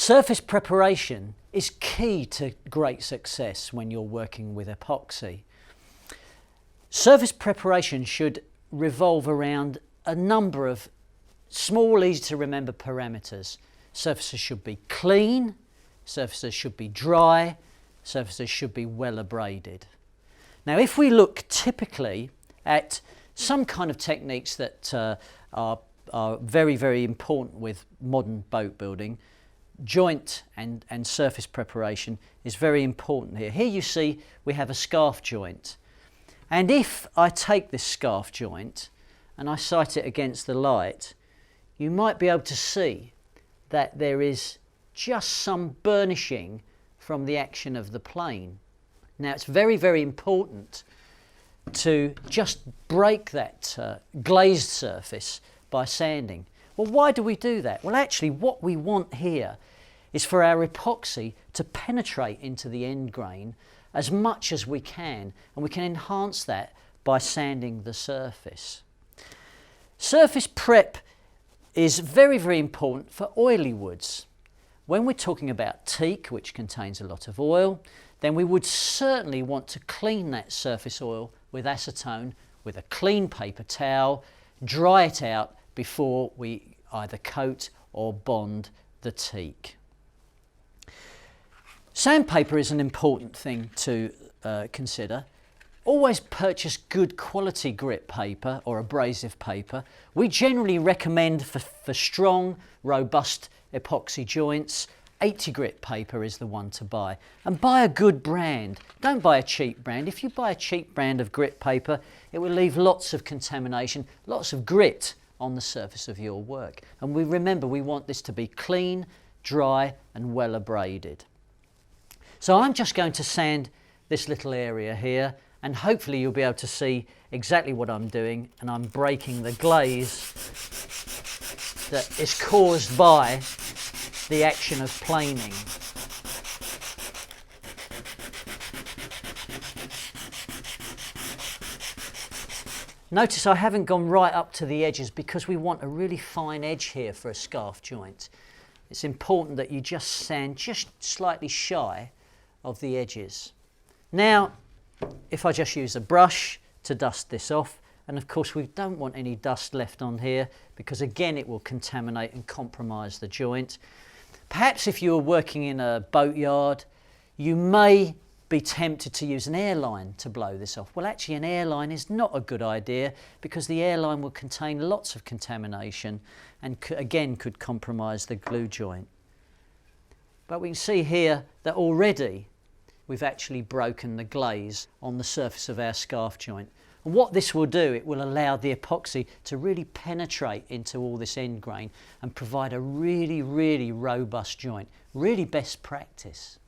Surface preparation is key to great success when you're working with epoxy. Surface preparation should revolve around a number of small, easy to remember parameters. Surfaces should be clean, surfaces should be dry, surfaces should be well abraded. Now, if we look typically at some kind of techniques that are very, very important with modern boat building, joint and surface preparation is very important here. Here you see we have a scarf joint. And if I take this scarf joint and I sight it against the light, you might be able to see that there is just some burnishing from the action of the plane. Now, it's very, very important to just break that glazed surface by sanding. Well, why do we do that? Well, actually, what we want here is for our epoxy to penetrate into the end grain as much as we can, and we can enhance that by sanding the surface. Surface prep is very, very important for oily woods. When we're talking about teak, which contains a lot of oil, then we would certainly want to clean that surface oil with acetone with a clean paper towel, dry it out before we either coat or bond the teak. Sandpaper is an important thing to consider. Always purchase good quality grit paper or abrasive paper. We generally recommend for strong, robust epoxy joints, 80 grit paper is the one to buy. And buy a good brand. Don't buy a cheap brand. If you buy a cheap brand of grit paper, it will leave lots of contamination, lots of grit on the surface of your work. And remember, we want this to be clean, dry and well abraded. So I'm just going to sand this little area here, and hopefully you'll be able to see exactly what I'm doing, and I'm breaking the glaze that is caused by the action of planing. Notice I haven't gone right up to the edges because we want a really fine edge here for a scarf joint. It's important that you just sand just slightly shy of the edges. Now, if I just use a brush to dust this off, and of course we don't want any dust left on here because again it will contaminate and compromise the joint. Perhaps if you're working in a boatyard, you may be tempted to use an airline to blow this off. Well, actually an airline is not a good idea because the airline will contain lots of contamination and again could compromise the glue joint. But we can see here that already we've actually broken the glaze on the surface of our scarf joint. And what this will do, it will allow the epoxy to really penetrate into all this end grain and provide a really, really robust joint. Really best practice.